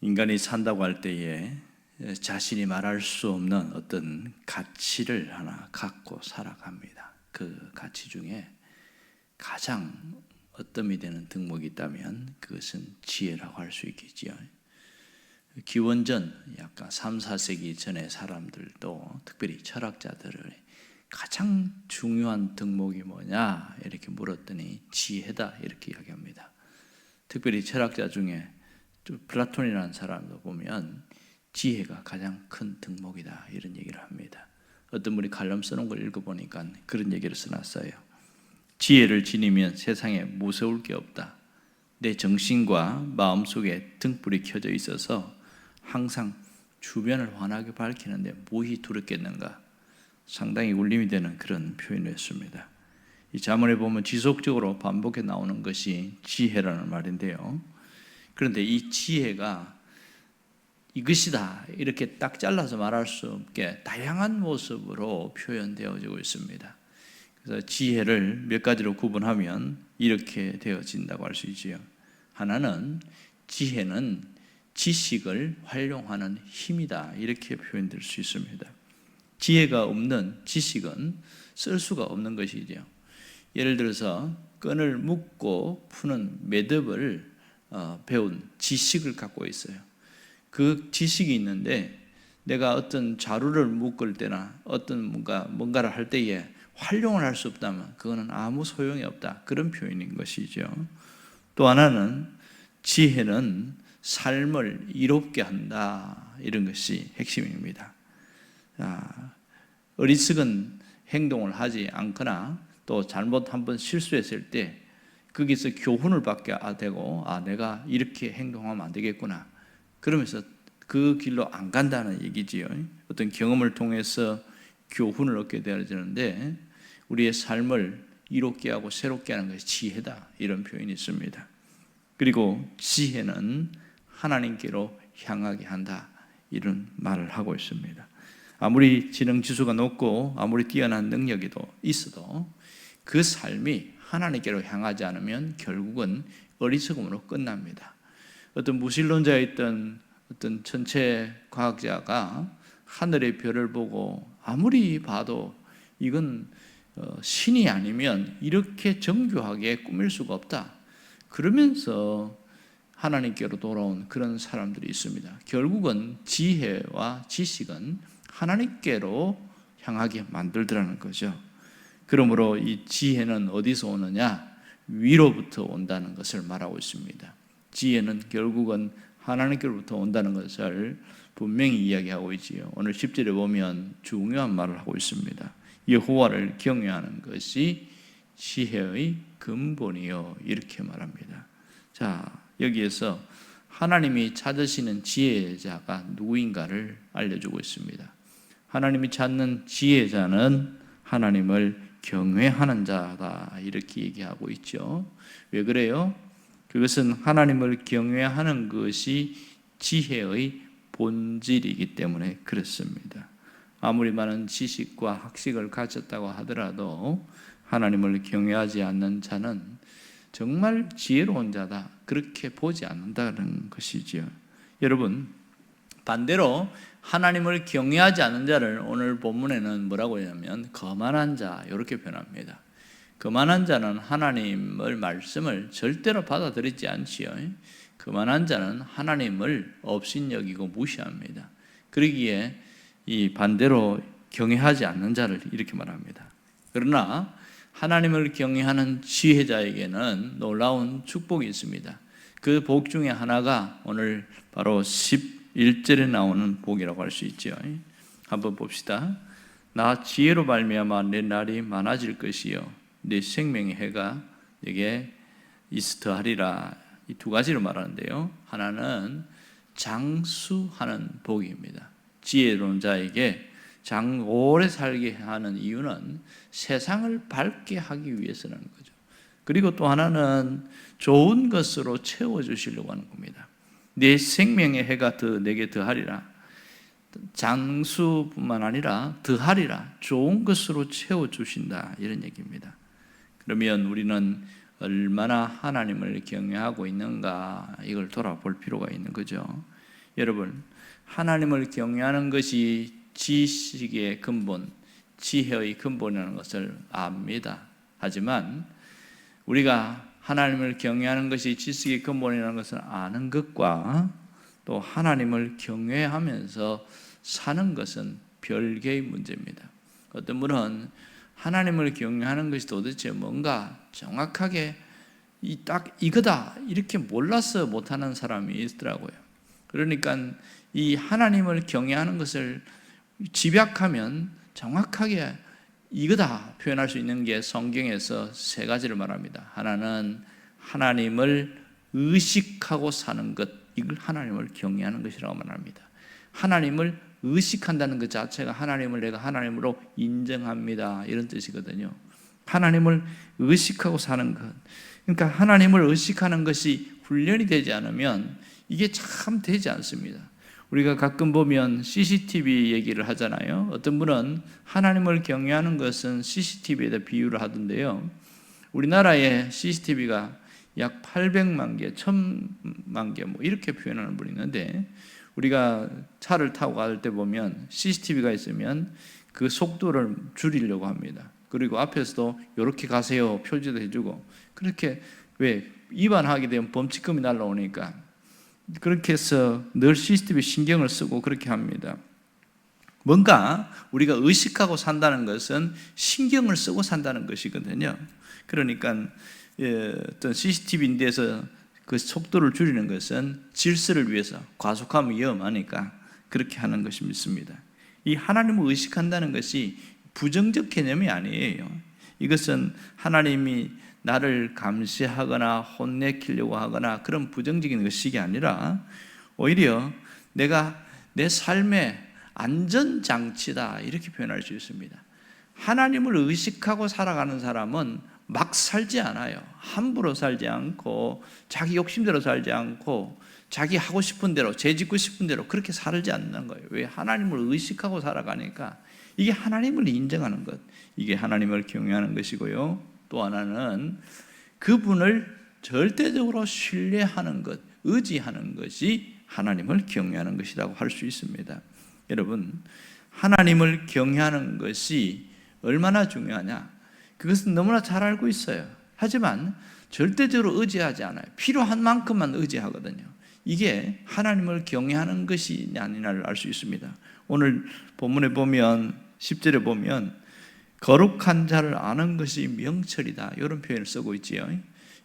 인간이 산다고 할 때에 자신이 말할 수 없는 어떤 가치를 하나 갖고 살아갑니다. 그 가치 중에 가장 어뜸이 되는 덕목이 있다면 그것은 지혜라고 할 수 있겠지요. 기원전 약간 3, 4세기 전의 사람들도 특별히 철학자들의 가장 중요한 덕목이 뭐냐 이렇게 물었더니 지혜다 이렇게 이야기합니다. 특별히 철학자 중에 플라톤이라는 사람도 보면 지혜가 가장 큰 덕목이다 이런 얘기를 합니다. 어떤 분이 칼럼 써놓은 걸 읽어보니까 그런 얘기를 써놨어요. 지혜를 지니면 세상에 무서울 게 없다. 내 정신과 마음속에 등불이 켜져 있어서 항상 주변을 환하게 밝히는데 무엇이 두렵겠는가. 상당히 울림이 되는 그런 표현을 했습니다. 이 자문에 보면 지속적으로 반복해 나오는 것이 지혜라는 말인데요. 그런데 이 지혜가 이것이다 이렇게 딱 잘라서 말할 수 없게 다양한 모습으로 표현되어지고 있습니다. 그래서 지혜를 몇 가지로 구분하면 이렇게 되어진다고 할 수 있지요. 하나는 지혜는 지식을 활용하는 힘이다 이렇게 표현될 수 있습니다. 지혜가 없는 지식은 쓸 수가 없는 것이죠. 예를 들어서 끈을 묶고 푸는 매듭을 배운 지식을 갖고 있어요. 그 지식이 있는데 내가 어떤 자루를 묶을 때나 어떤 뭔가를 할 때에 활용을 할 수 없다면 그거는 아무 소용이 없다. 그런 표현인 것이죠. 또 하나는 지혜는 삶을 이롭게 한다. 이런 것이 핵심입니다. 어리석은 행동을 하지 않거나 또 잘못 한번 실수했을 때 거기서 교훈을 받게 되고 내가 이렇게 행동하면 안 되겠구나. 그러면서 그 길로 안 간다는 얘기지요. 어떤 경험을 통해서 교훈을 얻게 되어지는데 우리의 삶을 이롭게 하고 새롭게 하는 것이 지혜다. 이런 표현이 있습니다. 그리고 지혜는 하나님께로 향하게 한다. 이런 말을 하고 있습니다. 아무리 지능 지수가 높고 아무리 뛰어난 능력이 있어도 그 삶이 하나님께로 향하지 않으면 결국은 어리석음으로 끝납니다. 어떤 무신론자였던 어떤 천체 과학자가 하늘의 별을 보고 아무리 봐도 이건 신이 아니면 이렇게 정교하게 꾸밀 수가 없다. 그러면서 하나님께로 돌아온 그런 사람들이 있습니다. 결국은 지혜와 지식은 하나님께로 향하게 만들더라는 거죠. 그러므로 이 지혜는 어디서 오느냐? 위로부터 온다는 것을 말하고 있습니다. 지혜는 결국은 하나님께로부터 온다는 것을 분명히 이야기하고 있지요. 오늘 10절에 보면 중요한 말을 하고 있습니다. 여호와를 경외하는 것이 지혜의 근본이요 이렇게 말합니다. 자, 여기에서 하나님이 찾으시는 지혜자가 누구인가를 알려주고 있습니다. 하나님이 찾는 지혜자는 하나님을 경외하는 자다 이렇게 얘기하고 있죠. 왜 그래요? 그것은 하나님을 경외하는 것이 지혜의 본질이기 때문에 그렇습니다. 아무리 많은 지식과 학식을 가졌다고 하더라도 하나님을 경외하지 않는 자는 정말 지혜로운 자다 그렇게 보지 않는다는 것이지요. 여러분, 반대로 하나님을 경외하지 않는 자를 오늘 본문에는 뭐라고 하냐면 거만한 자 이렇게 표현합니다. 거만한 자는 하나님의 말씀을 절대로 받아들이지 않지요. 거만한 자는 하나님을 업신여기고 무시합니다. 그러기에 이 반대로 경외하지 않는 자를 이렇게 말합니다. 그러나 하나님을 경외하는 지혜자에게는 놀라운 축복이 있습니다. 그 복 중에 하나가 오늘 바로 11절에 나오는 복이라고 할 수 있죠. 한번 봅시다. 나 지혜로 말미암아 내 날이 많아질 것이요 내 생명의 해가 내게 이스트하리라. 이 두 가지로 말하는데요. 하나는 장수하는 복입니다. 지혜로운 자에게 오래 살게 하는 이유는 세상을 밝게 하기 위해서라는 거죠. 그리고 또 하나는 좋은 것으로 채워주시려고 하는 겁니다. 내 생명의 해가 내게 더하리라. 장수뿐만 아니라 더하리라. 좋은 것으로 채워주신다 이런 얘기입니다. 그러면 우리는 얼마나 하나님을 경외하고 있는가 이걸 돌아볼 필요가 있는 거죠. 여러분, 하나님을 경외하는 것이 지식의 근본, 지혜의 근본이라는 것을 압니다. 하지만 우리가 하나님을 경외하는 것이 지식의 근본이라는 것을 아는 것과 또 하나님을 경외하면서 사는 것은 별개의 문제입니다. 어떤 분은 하나님을 경외하는 것이 도대체 뭔가 정확하게 딱 이거다 이렇게 몰라서 못하는 사람이 있더라고요. 그러니까 이 하나님을 경외하는 것을 집약하면 정확하게 이거다 표현할 수 있는 게 성경에서 세 가지를 말합니다. 하나는 하나님을 의식하고 사는 것, 이걸 하나님을 경외하는 것이라고 말합니다. 하나님을 의식한다는 것 자체가 하나님을 내가 하나님으로 인정합니다, 이런 뜻이거든요. 하나님을 의식하고 사는 것, 그러니까 하나님을 의식하는 것이 훈련이 되지 않으면 이게 참 되지 않습니다. 우리가 가끔 보면 CCTV 얘기를 하잖아요. 어떤 분은 하나님을 경외하는 것은 CCTV에다 비유를 하던데요, 우리나라에 CCTV가 약 800만 개, 1000만 개 뭐 이렇게 표현하는 분이 있는데, 우리가 차를 타고 갈 때 보면 CCTV가 있으면 그 속도를 줄이려고 합니다. 그리고 앞에서도 이렇게 가세요 표지도 해주고, 그렇게 왜 위반하게 되면 범칙금이 날라오니까 그렇게 해서 늘 CCTV 신경을 쓰고 그렇게 합니다. 뭔가 우리가 의식하고 산다는 것은 신경을 쓰고 산다는 것이거든요. 그러니까 어떤 CCTV인데서 그 속도를 줄이는 것은 질서를 위해서, 과속하면 위험하니까 그렇게 하는 것이 믿습니다. 이 하나님을 의식한다는 것이 부정적 개념이 아니에요. 이것은 하나님이 나를 감시하거나 혼내키려고 하거나 그런 부정적인 의식이 아니라 오히려 내가 내 삶의 안전장치다, 이렇게 표현할 수 있습니다. 하나님을 의식하고 살아가는 사람은 막 살지 않아요. 함부로 살지 않고 자기 욕심대로 살지 않고 자기 하고 싶은 대로, 죄짓고 싶은 대로 그렇게 살지 않는 거예요. 왜? 하나님을 의식하고 살아가니까. 이게 하나님을 인정하는 것, 이게 하나님을 경외하는 것이고요. 또 하나는 그분을 절대적으로 신뢰하는 것, 의지하는 것이 하나님을 경외하는 것이라고 할 수 있습니다. 여러분, 하나님을 경외하는 것이 얼마나 중요하냐, 그것은 너무나 잘 알고 있어요. 하지만 절대적으로 의지하지 않아요. 필요한 만큼만 의지하거든요. 이게 하나님을 경외하는 것이 아니냐를 알 수 있습니다. 오늘 본문에 보면 10절에 보면 거룩한 자를 아는 것이 명철이다, 이런 표현을 쓰고 있지요.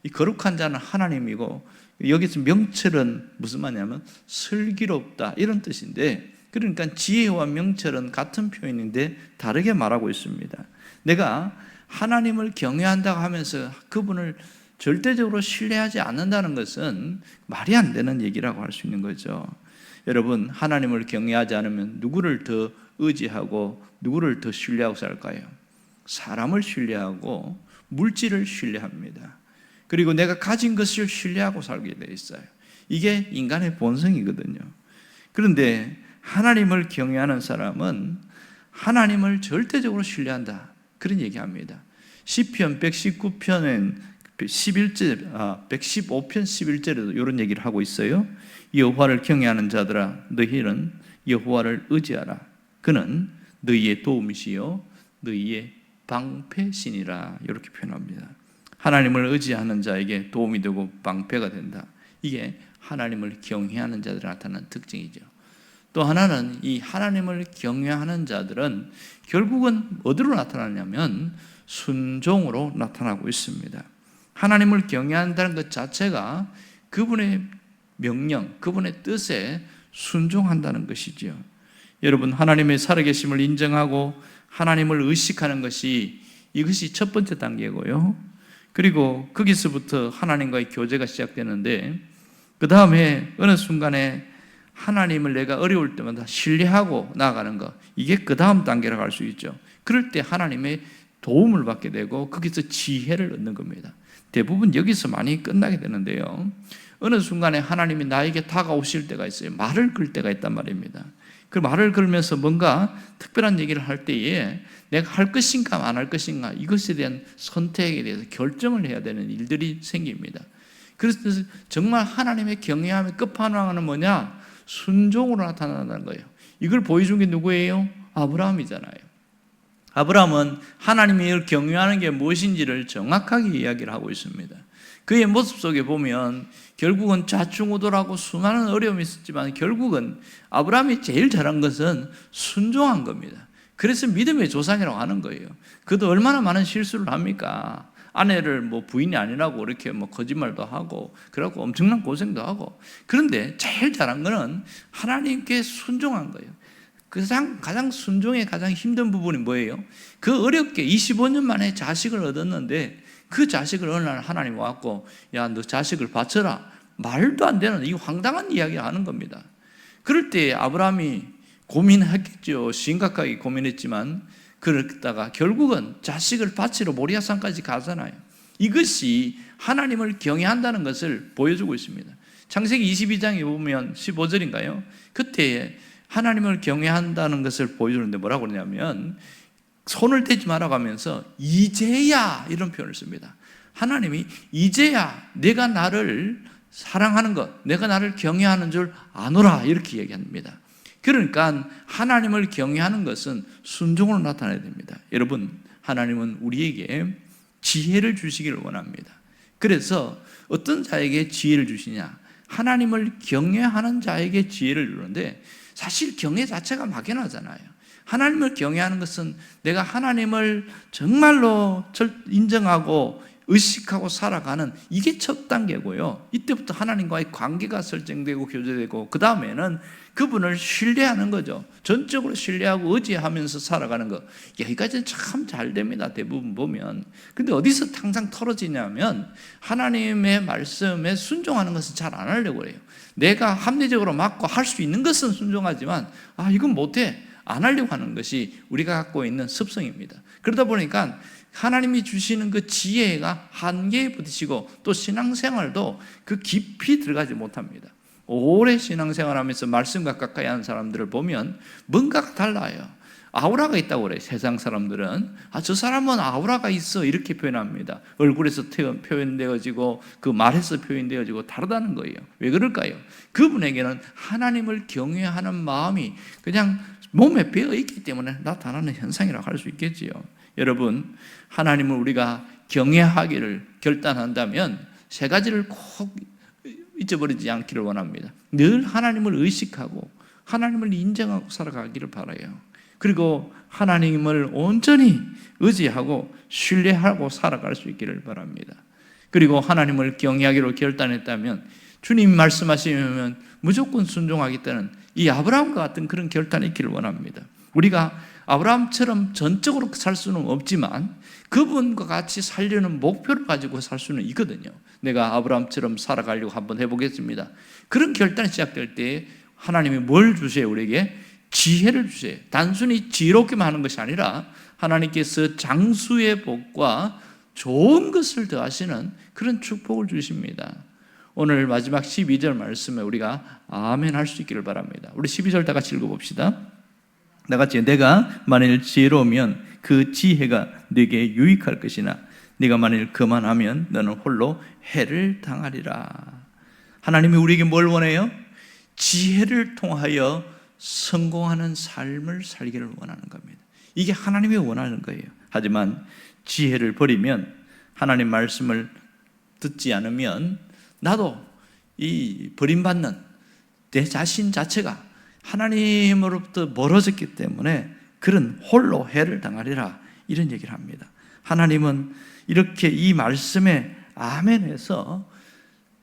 이 거룩한 자는 하나님이고, 여기서 명철은 무슨 말이냐면 슬기롭다, 이런 뜻인데, 그러니까 지혜와 명철은 같은 표현인데 다르게 말하고 있습니다. 내가 하나님을 경외한다고 하면서 그분을 절대적으로 신뢰하지 않는다는 것은 말이 안 되는 얘기라고 할 수 있는 거죠. 여러분, 하나님을 경외하지 않으면 누구를 더 의지하고 누구를 더 신뢰하고 살까요? 사람을 신뢰하고 물질을 신뢰합니다. 그리고 내가 가진 것을 신뢰하고 살게 돼 있어요. 이게 인간의 본성이거든요. 그런데 하나님을 경외하는 사람은 하나님을 절대적으로 신뢰한다, 그런 얘기합니다. 시편 119편은 115편 11절에도 이런 얘기를 하고 있어요. 여호와를 경외하는 자들아, 너희는 여호와를 의지하라. 그는 너희의 도움이시요 너희의 방패시니라, 이렇게 표현합니다. 하나님을 의지하는 자에게 도움이 되고 방패가 된다. 이게 하나님을 경외하는 자들에 나타나는 특징이죠. 또 하나는 이 하나님을 경외하는 자들은 결국은 어디로 나타나냐면 순종으로 나타나고 있습니다. 하나님을 경외한다는 것 자체가 그분의 명령, 그분의 뜻에 순종한다는 것이지요. 여러분, 하나님의 살아계심을 인정하고 하나님을 의식하는 것이, 이것이 첫 번째 단계고요. 그리고 거기서부터 하나님과의 교제가 시작되는데, 그 다음에 어느 순간에 하나님을 내가 어려울 때마다 신뢰하고 나아가는 것, 이게 그 다음 단계라고 할 수 있죠. 그럴 때 하나님의 도움을 받게 되고 거기서 지혜를 얻는 겁니다. 대부분 여기서 많이 끝나게 되는데요, 어느 순간에 하나님이 나에게 다가오실 때가 있어요. 말을 걸 때가 있단 말입니다. 그 말을 걸면서 뭔가 특별한 얘기를 할 때에 내가 할 것인가 안 할 것인가, 이것에 대한 선택에 대해서 결정을 해야 되는 일들이 생깁니다. 그래서 정말 하나님의 경외함의 끝판왕은 뭐냐? 순종으로 나타난다는 거예요. 이걸 보여준 게 누구예요? 아브라함이잖아요. 아브라함은 하나님이 이를 경외하는 게 무엇인지를 정확하게 이야기를 하고 있습니다. 그의 모습 속에 보면 결국은 좌충우돌하고 수많은 어려움이 있었지만 결국은 아브라함이 제일 잘한 것은 순종한 겁니다. 그래서 믿음의 조상이라고 하는 거예요. 그도 얼마나 많은 실수를 합니까? 아내를 부인이 아니라고 이렇게 거짓말도 하고, 그래갖고 엄청난 고생도 하고. 그런데 제일 잘한 거는 하나님께 순종한 거예요. 가장 순종의 가장 힘든 부분이 뭐예요? 그 어렵게 25년 만에 자식을 얻었는데 그 자식을 어느 날 하나님 와갖고 야, 너 자식을 바쳐라. 말도 안 되는 이 황당한 이야기를 하는 겁니다. 그럴 때 아브라함이 고민했겠죠. 심각하게 고민했지만 그러다가 결국은 자식을 바치러 모리아산까지 가잖아요. 이것이 하나님을 경외한다는 것을 보여주고 있습니다. 창세기 22장에 보면 15절인가요? 그때 하나님을 경외한다는 것을 보여주는데 뭐라고 그러냐면 손을 대지 말라고 하면서 이제야 이런 표현을 씁니다. 하나님이 이제야 내가 나를 사랑하는 것, 내가 나를 경외하는 줄 아노라 이렇게 얘기합니다. 그러니까 하나님을 경외하는 것은 순종으로 나타나야 됩니다. 여러분, 하나님은 우리에게 지혜를 주시기를 원합니다. 그래서 어떤 자에게 지혜를 주시냐? 하나님을 경외하는 자에게 지혜를 주는데 사실 경외 자체가 막연하잖아요. 하나님을 경외하는 것은 내가 하나님을 정말로 인정하고 의식하고 살아가는 이게 첫 단계고요. 이때부터 하나님과의 관계가 설정되고 교제되고 그 다음에는 그분을 신뢰하는 거죠. 전적으로 신뢰하고 의지하면서 살아가는 것. 여기까지는 참 잘 됩니다. 대부분 보면. 근데 어디서 항상 털어지냐면 하나님의 말씀에 순종하는 것은 잘 안 하려고 해요. 내가 합리적으로 맞고 할 수 있는 것은 순종하지만 이건 못해. 안 하려고 하는 것이 우리가 갖고 있는 습성입니다. 그러다 보니까 하나님이 주시는 그 지혜가 한계에 부딪히고 또 신앙생활도 그 깊이 들어가지 못합니다. 오래 신앙생활하면서 말씀과 가까이 하는 사람들을 보면 뭔가가 달라요. 아우라가 있다고 그래요. 세상 사람들은 저 사람은 아우라가 있어 이렇게 표현합니다. 얼굴에서 표현되어지고 그 말에서 표현되어지고 다르다는 거예요. 왜 그럴까요? 그분에게는 하나님을 경외하는 마음이 그냥 몸에 배어 있기 때문에 나타나는 현상이라고 할 수 있겠지요. 여러분, 하나님을 우리가 경외하기를 결단한다면 세 가지를 꼭 잊어버리지 않기를 원합니다. 늘 하나님을 의식하고 하나님을 인정하고 살아가기를 바라요. 그리고 하나님을 온전히 의지하고 신뢰하고 살아갈 수 있기를 바랍니다. 그리고 하나님을 경외하기로 결단했다면 주님이 말씀하시면 무조건 순종하겠다는 이 아브라함과 같은 그런 결단이 있기를 원합니다. 우리가 아브라함처럼 전적으로 살 수는 없지만 그분과 같이 살려는 목표를 가지고 살 수는 있거든요. 내가 아브라함처럼 살아가려고 한번 해보겠습니다. 그런 결단이 시작될 때 하나님이 뭘 주세요? 우리에게 지혜를 주세요. 단순히 지혜롭게만 하는 것이 아니라 하나님께서 장수의 복과 좋은 것을 더하시는 그런 축복을 주십니다. 오늘 마지막 12절 말씀에 우리가 아멘 할 수 있기를 바랍니다. 우리 12절 다 같이 읽어봅시다. 다 같이 내가 만일 지혜로우면 그 지혜가 네게 유익할 것이나 네가 만일 거만하면 너는 홀로 해를 당하리라. 하나님이 우리에게 뭘 원해요? 지혜를 통하여 성공하는 삶을 살기를 원하는 겁니다. 이게 하나님이 원하는 거예요. 하지만 지혜를 버리면 하나님 말씀을 듣지 않으면 나도 이 버림받는 내 자신 자체가 하나님으로부터 멀어졌기 때문에 그런 홀로 해를 당하리라 이런 얘기를 합니다. 하나님은 이렇게 이 말씀에 아멘해서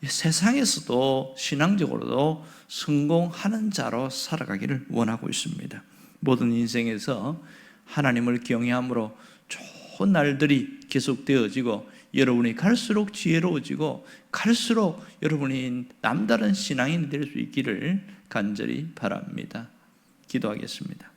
세상에서도 신앙적으로도 성공하는 자로 살아가기를 원하고 있습니다. 모든 인생에서 하나님을 경외함으로 좋은 날들이 계속되어지고 여러분이 갈수록 지혜로워지고 갈수록 여러분이 남다른 신앙인이 될 수 있기를 간절히 바랍니다. 기도하겠습니다.